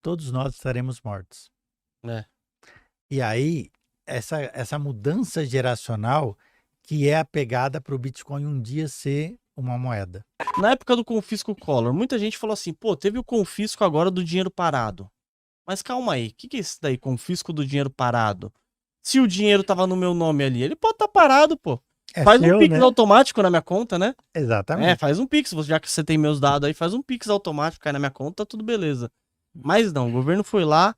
todos nós estaremos mortos. É. E aí, essa mudança geracional que é a pegada para o Bitcoin um dia ser uma moeda. Na época do confisco Collor, muita gente falou assim, pô, teve o confisco agora do dinheiro parado. Mas calma aí, o que é isso daí, confisco do dinheiro parado? Se o dinheiro tava no meu nome ali, ele pode estar parado, pô. Faz um Pix automático na minha conta, né? Exatamente. Faz um Pix, já que você tem meus dados aí, faz um Pix automático aí na minha conta, tá tudo beleza. Mas não, o governo foi lá,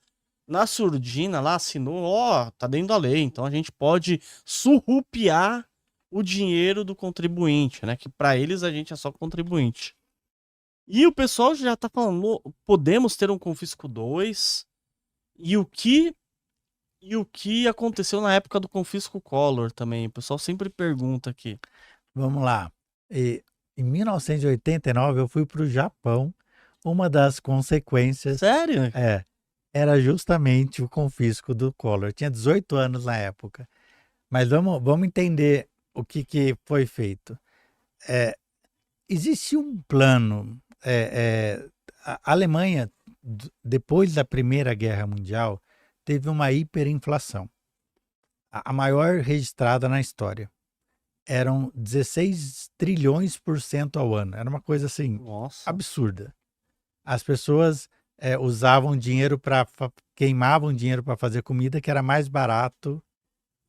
na surdina lá, assinou, tá dentro da lei, então a gente pode surrupiar o dinheiro do contribuinte, né? Que pra eles a gente é só contribuinte. E o pessoal já tá falando, podemos ter um confisco 2. E o que aconteceu na época do confisco Collor também? O pessoal sempre pergunta aqui. Vamos lá. Em 1989 eu fui para o Japão. Uma das consequências... Sério? Era justamente o confisco do Collor. Eu tinha 18 anos na época. Mas vamos entender o que foi feito. Existe um plano. A Alemanha, depois da Primeira Guerra Mundial, teve uma hiperinflação. A maior registrada na história. Eram 16 trilhões por cento ao ano. Era uma coisa assim, absurda. As pessoas usavam dinheiro queimavam dinheiro para fazer comida, que era mais barato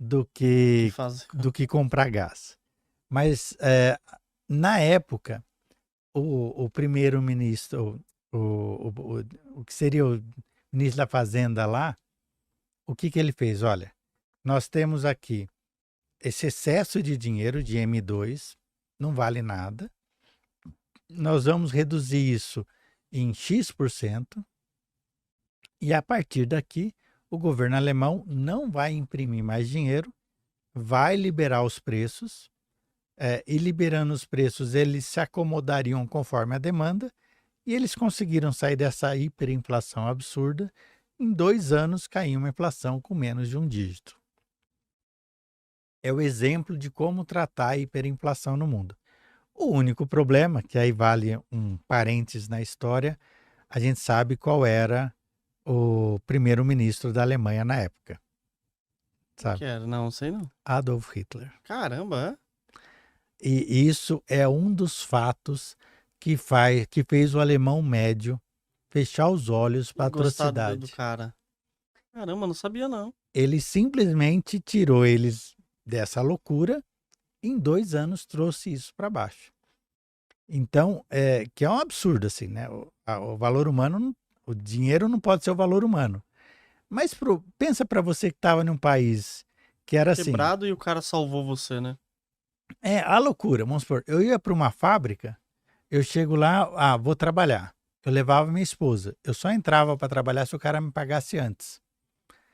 do que comprar gás. Mas na época, o primeiro-ministro, o que seria o ministro da Fazenda lá, o que ele fez? Olha, nós temos aqui esse excesso de dinheiro de M2, não vale nada. Nós vamos reduzir isso em X%. E a partir daqui, o governo alemão não vai imprimir mais dinheiro, vai liberar os preços, e liberando os preços, eles se acomodariam conforme a demanda, e eles conseguiram sair dessa hiperinflação absurda. Em 2 anos, caiu uma inflação com menos de 1 dígito. É o exemplo de como tratar a hiperinflação no mundo. O único problema, que aí vale um parênteses na história, a gente sabe qual era o primeiro-ministro da Alemanha na época. Sabe? Que era? Não sei não. Adolf Hitler. Caramba, E isso é um dos fatos que fez o alemão médio fechar os olhos para a atrocidade. Do cara. Caramba, não sabia não. Ele simplesmente tirou eles dessa loucura, em 2 anos trouxe isso para baixo. Então, que é um absurdo, assim, né? O valor humano, o dinheiro não pode ser o valor humano. Mas pensa para você que estava num país que era assim... Quebrado e o cara salvou você, né? A loucura. Vamos supor, eu ia para uma fábrica, eu chego lá, vou trabalhar. Eu levava minha esposa. Eu só entrava para trabalhar se o cara me pagasse antes.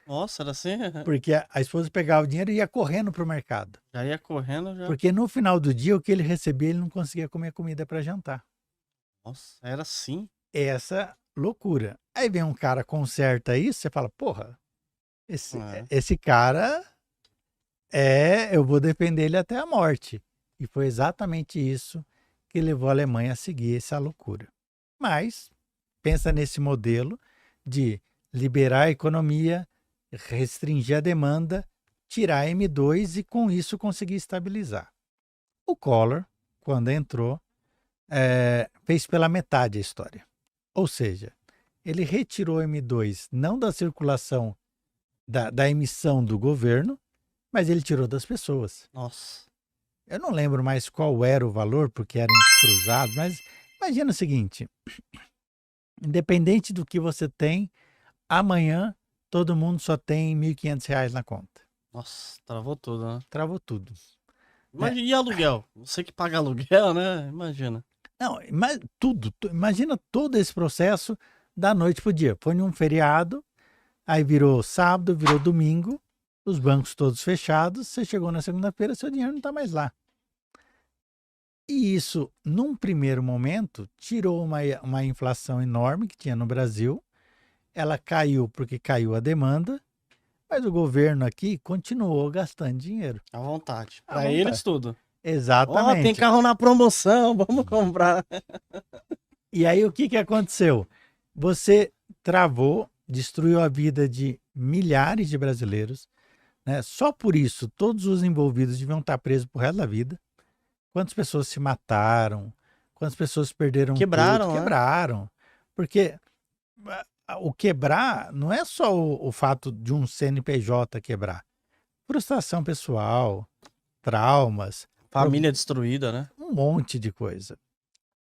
Nossa, era assim? Porque a esposa pegava o dinheiro e ia correndo pro mercado. Já ia correndo, já. Porque no final do dia, o que ele recebia, ele não conseguia comer comida para jantar. Nossa, era assim? Essa loucura. Aí vem um cara, conserta isso, você fala, porra, esse cara, eu vou defender ele até a morte. E foi exatamente isso que levou a Alemanha a seguir essa loucura. Mas, pensa nesse modelo de liberar a economia, restringir a demanda, tirar M2 e com isso conseguir estabilizar. O Collor, quando entrou, fez pela metade a história. Ou seja, ele retirou M2 não da circulação, da emissão do governo, mas ele tirou das pessoas. Nossa. Eu não lembro mais qual era o valor, porque era cruzado, mas imagina o seguinte, independente do que você tem, amanhã todo mundo só tem R$ 1.500 na conta. Nossa, travou tudo, né? Travou tudo. Imagina, e aluguel? Você que paga aluguel, né? Imagina. Não, mas tudo. Imagina todo esse processo da noite pro dia. Foi num feriado, aí virou sábado, virou domingo, os bancos todos fechados, você chegou na segunda-feira, seu dinheiro não está mais lá. E isso, num primeiro momento, tirou uma inflação enorme que tinha no Brasil. Ela caiu porque caiu a demanda, mas o governo aqui continuou gastando dinheiro. À vontade. Para eles tudo. Exatamente. Tem carro na promoção, vamos comprar. E aí o que aconteceu? Você travou, destruiu a vida de milhares de brasileiros, né? Só por isso, todos os envolvidos deviam estar presos pro resto da vida. Quantas pessoas se mataram, quantas pessoas perderam tudo, Quebraram, né? quebraram. Porque o quebrar não é só o fato de um CNPJ quebrar. Frustração pessoal, traumas, Família destruída, né? um monte de coisa.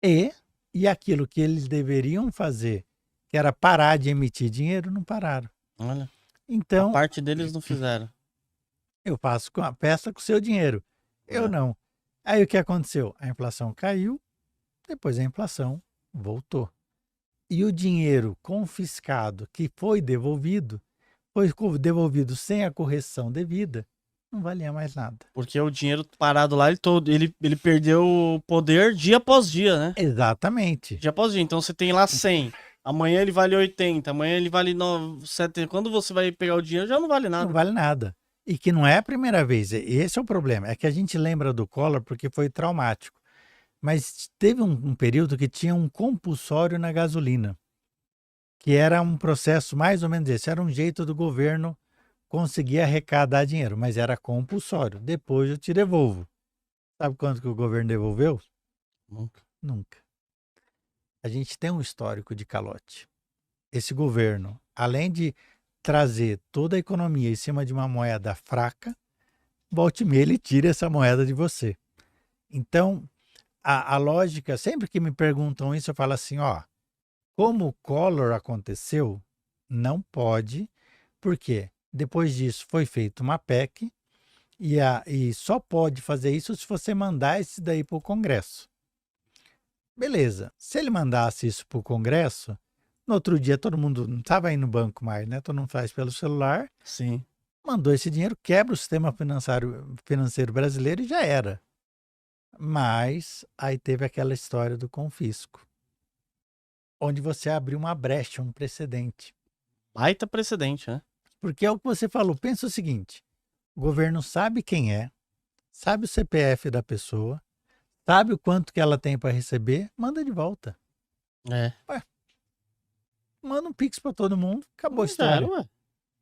E aquilo que eles deveriam fazer, que era parar de emitir dinheiro, não pararam. Olha, a Então, parte deles não fizeram. eu faço com a peça com o seu dinheiro. Eu É. não. Aí o que aconteceu? A inflação caiu, depois a inflação voltou. E o dinheiro confiscado que foi devolvido sem a correção devida, não valia mais nada. Porque o dinheiro parado lá, ele perdeu o poder dia após dia, né? Exatamente. Dia após dia. Então você tem lá 100. Amanhã ele vale 80. Amanhã ele vale 70. Quando você vai pegar o dinheiro, já não vale nada. Não vale nada. E que não é a primeira vez. Esse é o problema. É que a gente lembra do Collor porque foi traumático. Mas teve um período que tinha um compulsório na gasolina, que era um processo mais ou menos esse. Era um jeito do governo conseguir arrecadar dinheiro, mas era compulsório. Depois eu te devolvo. Sabe quanto que o governo devolveu? Nunca. Nunca. A gente tem um histórico de calote. Esse governo, além de trazer toda a economia em cima de uma moeda fraca, volte e meia ele tira essa moeda de você. Então, a lógica, sempre que me perguntam isso, eu falo assim, ó, como o Collor aconteceu, não pode, porque depois disso foi feita uma PEC e só pode fazer isso se você mandar esse daí para o Congresso. Beleza, se ele mandasse isso para o Congresso, no outro dia todo mundo não estava aí no banco mais, né? Todo mundo faz pelo celular, Sim. mandou esse dinheiro, quebra o sistema financeiro brasileiro e já era. Mas aí teve aquela história do confisco, onde você abriu uma brecha, um precedente. Baita precedente, né? Porque é o que você falou. Pensa o seguinte: o governo sabe quem é, sabe o CPF da pessoa, sabe o quanto que ela tem para receber, manda de volta. É. Manda um Pix para todo mundo, acabou a Já história. era, ué.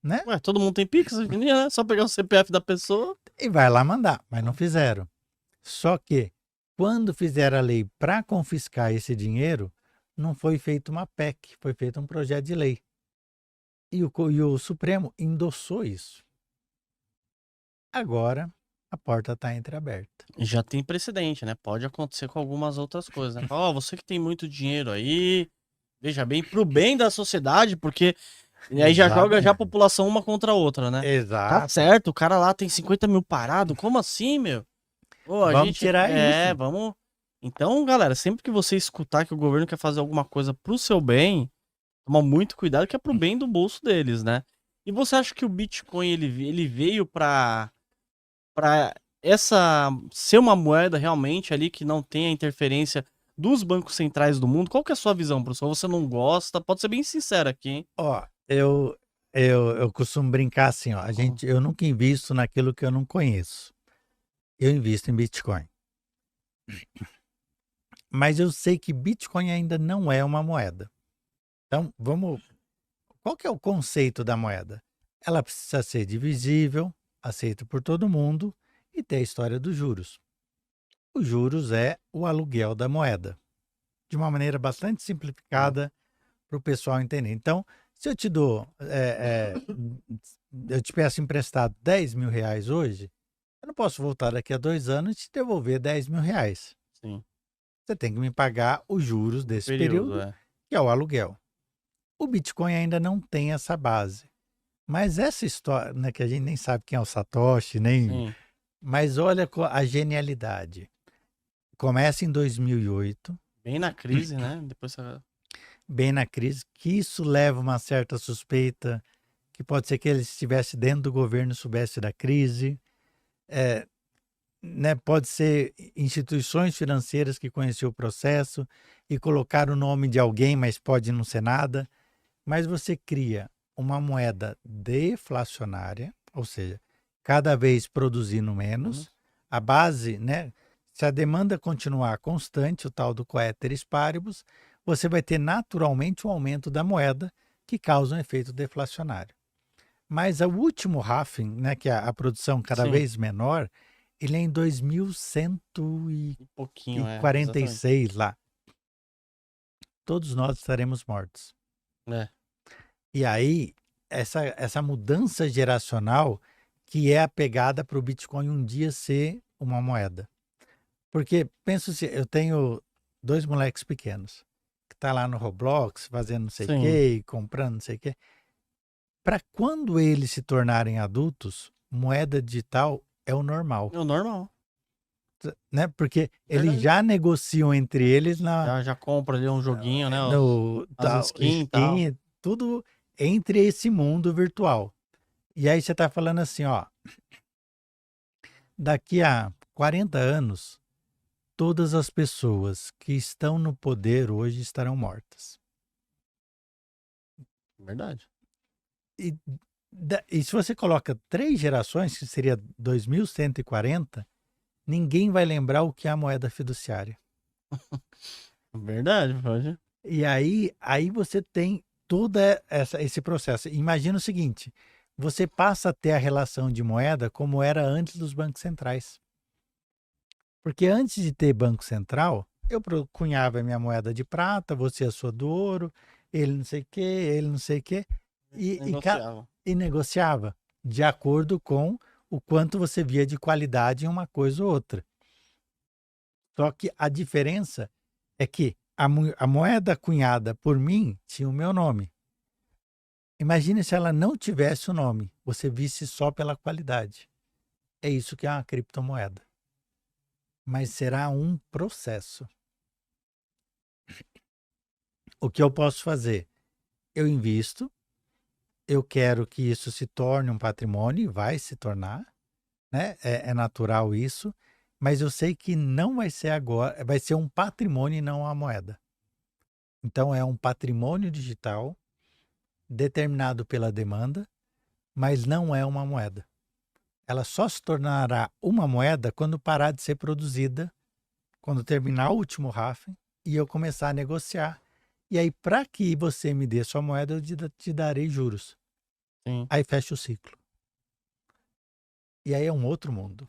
Né? Ué, todo mundo tem Pix hoje em dia, né? Só pegar o CPF da pessoa. E vai lá mandar, mas não fizeram. Só que, quando fizeram a lei para confiscar esse dinheiro, não foi feita uma PEC, foi feito um projeto de lei. E o Supremo endossou isso. Agora, a porta está entreaberta. Já tem precedente, né? Pode acontecer com algumas outras coisas, né? Ó, você que tem muito dinheiro aí, veja bem, pro bem da sociedade, porque aí já joga já a população uma contra a outra, né? Tá Exato. certo, o cara lá tem 50 mil parado, como assim, meu? Pô, Vamos tirar isso. vamos... Então, galera, sempre que você escutar que o governo quer fazer alguma coisa pro seu bem, toma muito cuidado que é pro bem do bolso deles, né? E você acha que o Bitcoin, ele veio pra essa ser uma moeda realmente ali que não tem a interferência dos bancos centrais do mundo? Qual que é a sua visão, professor? Você não gosta? Pode ser bem sincero aqui, hein? Ó, eu costumo brincar assim, ó, eu nunca invisto naquilo que eu não conheço. Eu invisto em Bitcoin. Mas eu sei que Bitcoin ainda não é uma moeda. Então, qual que é o conceito da moeda? Ela precisa ser divisível, aceita por todo mundo e ter a história dos juros. Os juros é o aluguel da moeda, de uma maneira bastante simplificada para o pessoal entender. Então, se eu te dou, eu te peço emprestado 10 mil reais hoje, eu não posso voltar daqui a 2 anos e te devolver 10 mil reais. Sim. Você tem que me pagar os juros desse período, que é o aluguel. O Bitcoin ainda não tem essa base. Mas essa história, né, que a gente nem sabe quem é o Satoshi, nem... Sim. Mas olha a genialidade. Começa em 2008. Bem na crise, né? Depois Bem na crise, que isso leva uma certa suspeita, que pode ser que ele estivesse dentro do governo e soubesse da crise. Né, pode ser instituições financeiras que conheciam o processo e colocaram o nome de alguém, mas pode não ser nada. Mas você cria uma moeda deflacionária, ou seja, cada vez produzindo menos. A base, né, se a demanda continuar constante, o tal do coeteris paribus, você vai ter naturalmente um aumento da moeda, que causa um efeito deflacionário. Mas o último halving, né, que é a produção cada Sim. vez menor, ele é em Um pouquinho, 2146 lá. Todos nós estaremos mortos. exatamente. E aí, essa mudança geracional que é a pegada para o Bitcoin um dia ser uma moeda. Porque, penso assim, eu tenho 2 moleques pequenos, que tá lá no Roblox, fazendo não sei o Sim. quê, comprando não sei o quê. Para quando eles se tornarem adultos, moeda digital é o normal, É o normal. né? Porque eles Verdade. já negociam entre eles na Já compra ali um joguinho, né? no As tal skins e tal. skin, tudo entre esse mundo virtual. E aí você tá falando assim, ó, daqui a 40 anos, todas as pessoas que estão no poder hoje estarão mortas. Verdade. E, e se você coloca 3 gerações, que seria 2140, ninguém vai lembrar o que é a moeda fiduciária. Verdade, pode. E aí você tem todo esse processo. Imagina o seguinte, você passa a ter a relação de moeda como era antes dos bancos centrais. Porque antes de ter Banco Central, eu cunhava a minha moeda de prata, você a sua do ouro, ele não sei o quê, ele não sei o quê, Negociava. e negociava de acordo com o quanto você via de qualidade em uma coisa ou outra. Só que a diferença é que a moeda cunhada por mim tinha o meu nome. Imagine se ela não tivesse o nome, você visse só pela qualidade. É isso que é uma criptomoeda. Mas será um processo. O que eu posso fazer? Eu invisto, eu quero que isso se torne um patrimônio, e vai se tornar, né? É natural isso, mas eu sei que não vai ser agora, vai ser um patrimônio e não uma moeda. Então é um patrimônio digital determinado pela demanda, mas não é uma moeda. Ela só se tornará uma moeda quando parar de ser produzida, quando terminar o último halving e eu começar a negociar. E aí, para que você me dê sua moeda, eu te darei juros. Sim. Aí fecha o ciclo. E aí é um outro mundo.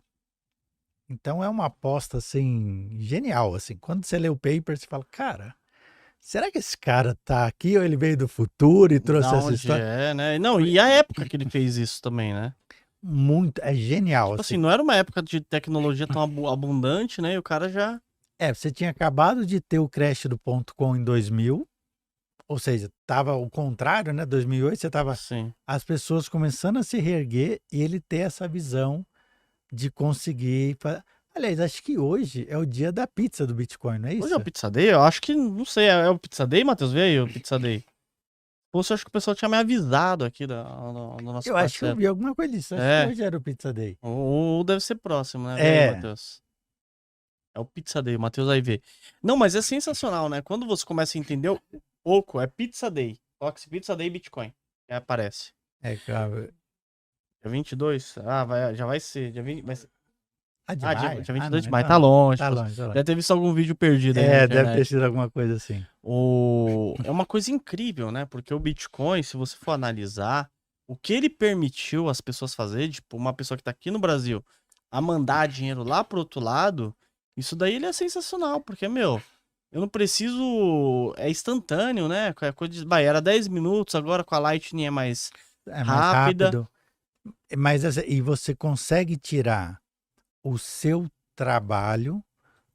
Então é uma aposta assim genial, assim. Quando você lê o paper, você fala, cara, será que esse cara tá aqui ou ele veio do futuro e trouxe Da essa onde história? é, né? Não, e a época que ele fez isso também, né? Muito, é genial, Tipo assim, assim. não era uma época de tecnologia tão abundante, né? E o cara já. Você tinha acabado de ter o crash do .com em 2000, ou seja, tava o contrário, né? 2008, você tava Sim. as pessoas começando a se reerguer e ele ter essa visão de conseguir. Aliás, acho que hoje é o dia da pizza do Bitcoin, não é Hoje é o isso? Pizza Day? Eu acho que, não sei, é o Pizza Day, Matheus? Veio o Pizza Day. Ou se eu acho que o pessoal tinha me avisado aqui do nosso Eu acho que eu parceiro. vi alguma coisa disso. Acho que É, hoje era o Pizza Day. ou deve ser próximo, né? Vê aí, É, Matheus. É o Pizza Day, o Matheus aí vê. Não, mas é sensacional, né? Quando você começa a entender um pouco, é Pizza Day. Coloca Pizza Day Bitcoin. Aí aparece. claro. Dia 22? Ah, já vai ser. Dia 20, vai ser. Ah, de Ah, dia maio? Ah, 22 não, de maio. então Tá não. longe. Tá Pô. longe, tá longe. Deve ter visto algum vídeo perdido aí na Deve ter internet. sido alguma coisa assim. É uma coisa incrível, né? Porque o Bitcoin, se você for analisar, o que ele permitiu as pessoas fazer, tipo, uma pessoa que tá aqui no Brasil, a mandar dinheiro lá pro outro lado, isso daí ele é sensacional, porque, meu, eu não preciso. É instantâneo, né? É coisa de. Bah, era 10 minutos, agora com a Lightning é mais É mais rápida. rápido. Mas e você consegue tirar o seu trabalho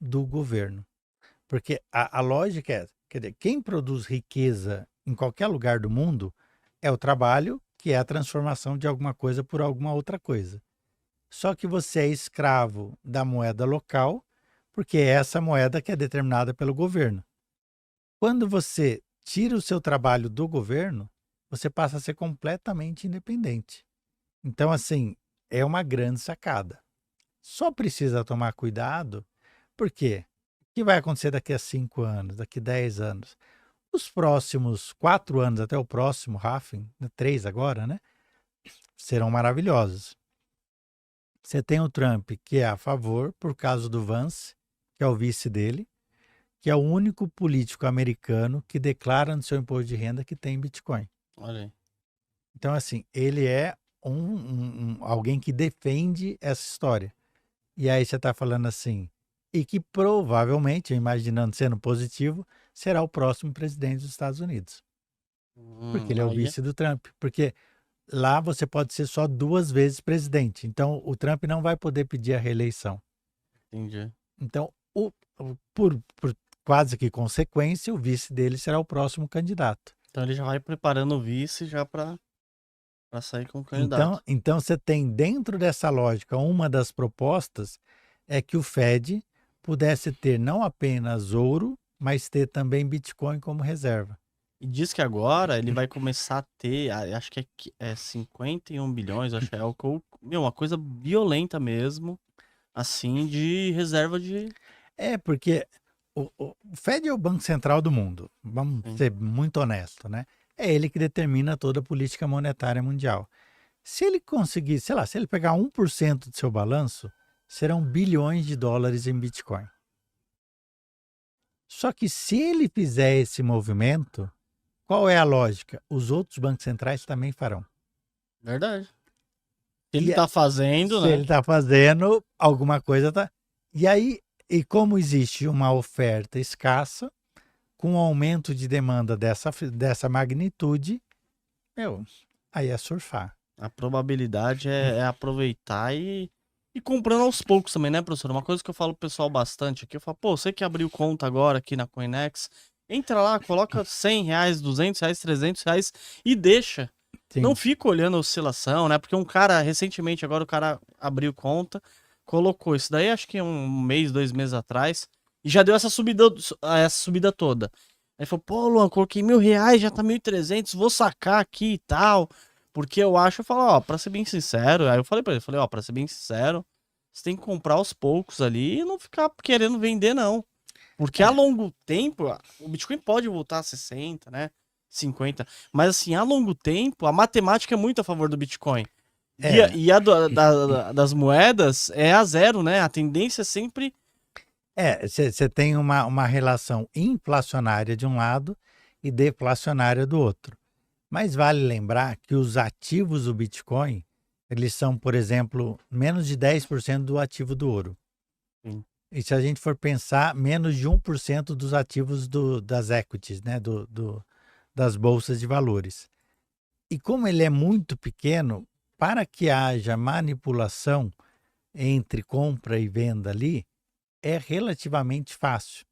do governo. Porque a lógica é, quer dizer, quem produz riqueza em qualquer lugar do mundo é o trabalho, que é a transformação de alguma coisa por alguma outra coisa. Só que você é escravo da moeda local, porque é essa moeda que é determinada pelo governo. Quando você tira o seu trabalho do governo, você passa a ser completamente independente. Então, assim, é uma grande sacada. Só precisa tomar cuidado, porque o que vai acontecer daqui a 5 anos, daqui a 10 anos? Os próximos 4 anos, até o próximo halving, 3 agora, né? Serão maravilhosos. Você tem o Trump, que é a favor, por causa do Vance, que é o vice dele, que é o único político americano que declara no seu imposto de renda que tem Bitcoin. Olha aí. Então, assim, ele é alguém que defende essa história. E aí você está falando assim, e que provavelmente, imaginando sendo positivo, será o próximo presidente dos Estados Unidos. Porque ele é o Aí, vice do Trump. Porque lá você pode ser só 2 vezes presidente. Então, o Trump não vai poder pedir a reeleição. entendi. Então, por quase que consequência, o vice dele será o próximo candidato. Então ele já vai preparando o vice já pra sair como candidato. Então você tem dentro dessa lógica, uma das propostas é que o Fed pudesse ter não apenas ouro, mas ter também Bitcoin como reserva. E diz que agora ele vai começar a ter, acho que é 51 bilhões, acho que é uma coisa violenta mesmo, assim, de reserva de... É, porque o Fed é o Banco Central do mundo, vamos Sim. ser muito honestos, né? É ele que determina toda a política monetária mundial. Se ele conseguir, sei lá, se ele pegar 1% do seu balanço, serão bilhões de dólares em Bitcoin. Só que se ele fizer esse movimento, qual é a lógica? Os outros bancos centrais também farão. Verdade. Se ele E tá fazendo, se né? ele está fazendo, alguma coisa tá. E aí, e como existe uma oferta escassa, com um aumento de demanda dessa magnitude, aí é surfar. A probabilidade é aproveitar e comprando aos poucos também, né, professor? Uma coisa que eu falo pro pessoal bastante aqui, eu falo, pô, você que abriu conta agora aqui na Coinex, entra lá, coloca R$100, R$200, R$300 e deixa. Sim. Não fica olhando a oscilação, né? Porque um cara, recentemente, agora o cara abriu conta, colocou isso daí, acho que 1 mês, 2 meses atrás, e já deu essa subida toda. Aí falou, pô, Luan, coloquei R$1.000, já tá 1.300, vou sacar aqui e tal. Porque eu falo, ó, pra ser bem sincero, aí eu falei pra ele, ó, pra ser bem sincero, você tem que comprar aos poucos ali e não ficar querendo vender, não. Porque a longo tempo, o Bitcoin pode voltar a 60, né? 50. Mas assim, a longo tempo, a matemática é muito a favor do Bitcoin. E a das moedas é a zero, né? A tendência é sempre. Você tem uma relação inflacionária de um lado e deflacionária do outro. Mas vale lembrar que os ativos do Bitcoin, eles são, por exemplo, menos de 10% do ativo do ouro. Sim. E se a gente for pensar, menos de 1% dos ativos das equities, né? Das bolsas de valores. E como ele é muito pequeno, para que haja manipulação entre compra e venda ali, é relativamente fácil.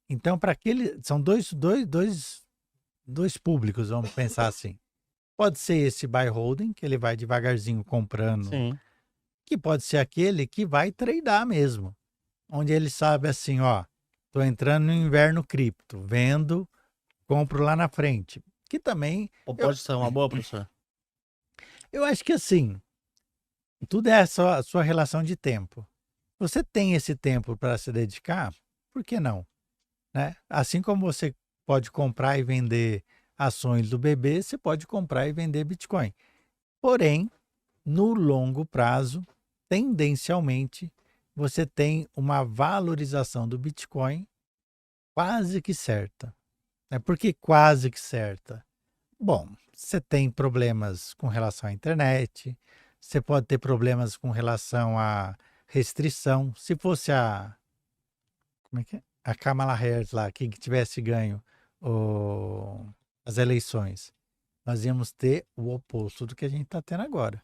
Então, para aquele. São dois públicos, vamos pensar assim. Pode ser esse buy holding, que ele vai devagarzinho comprando, Sim. que pode ser aquele que vai tradar mesmo, onde ele sabe assim, ó, tô entrando no inverno cripto, vendo, compro lá na frente. Que também, Ou pode ser uma boa, professor? eu acho que assim, tudo é a sua relação de tempo. Você tem esse tempo para se dedicar, por que não? Né? Assim como você pode comprar e vender ações do BB, você pode comprar e vender Bitcoin. Porém, no longo prazo, tendencialmente, você tem uma valorização do Bitcoin quase que certa. Por que quase que certa? Bom, você tem problemas com relação à internet, você pode ter problemas com relação à restrição. Se fosse como é que é? A Kamala Harris lá, que tivesse ganho as eleições, nós íamos ter o oposto do que a gente está tendo agora.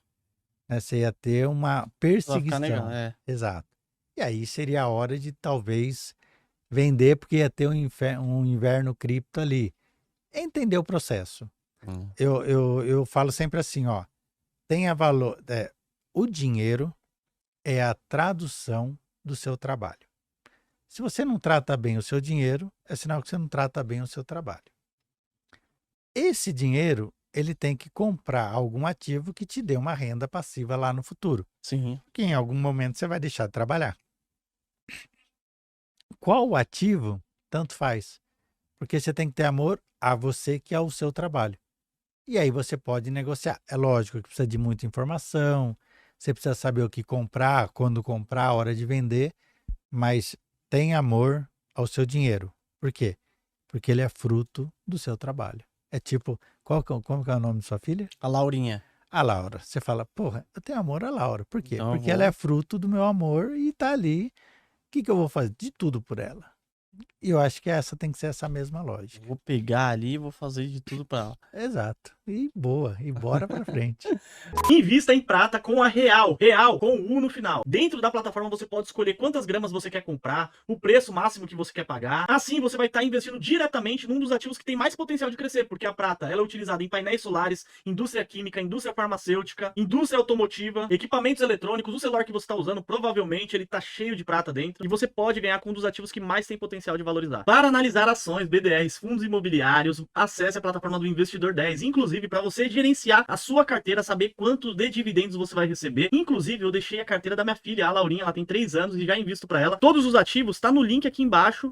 Né? Você ia ter uma Vai ficar negando, perseguição. Exato. E aí seria a hora de talvez vender, porque ia ter um inverno cripto ali. Entender o processo. Eu falo sempre assim, ó, tenha valor. O dinheiro é a tradução do seu trabalho. Se você não trata bem o seu dinheiro, é sinal que você não trata bem o seu trabalho. Esse dinheiro, ele tem que comprar algum ativo que te dê uma renda passiva lá no futuro. Sim. Que em algum momento você vai deixar de trabalhar. Qual o ativo? Tanto faz. Porque você tem que ter amor a você, que é o seu trabalho. E aí você pode negociar. É lógico que precisa de muita informação, você precisa saber o que comprar, quando comprar, a hora de vender, mas tem amor ao seu dinheiro. Por quê? Porque ele é fruto do seu trabalho. É tipo Como que é o nome de sua filha? A Laurinha. A Laura. Você fala, porra, eu tenho amor a Laura. Por quê? Então, Porque ela é fruto do meu amor e tá ali. O que eu vou fazer? De tudo por ela. E eu acho que essa tem que ser essa mesma lógica. Vou pegar ali e vou fazer de tudo pra ela. Exato. E boa. E bora pra frente. Invista em prata com a Real com o U no final. Dentro da plataforma você pode escolher quantas gramas você quer comprar, o preço máximo que você quer pagar. Assim você vai estar investindo diretamente num dos ativos que tem mais potencial de crescer, porque a prata ela é utilizada em painéis solares, indústria química, indústria farmacêutica, indústria automotiva, equipamentos eletrônicos. O celular que você está usando provavelmente ele está cheio de prata dentro e você pode ganhar com um dos ativos que mais tem potencial de valorizar. Para analisar ações, BDRs, fundos imobiliários, acesse a plataforma do Investidor 10, inclusive para você gerenciar a sua carteira, saber quantos de dividendos você vai receber. Inclusive, eu deixei a carteira da minha filha, a Laurinha, ela tem 3 anos e já invisto para ela. Todos os ativos tá no link aqui embaixo.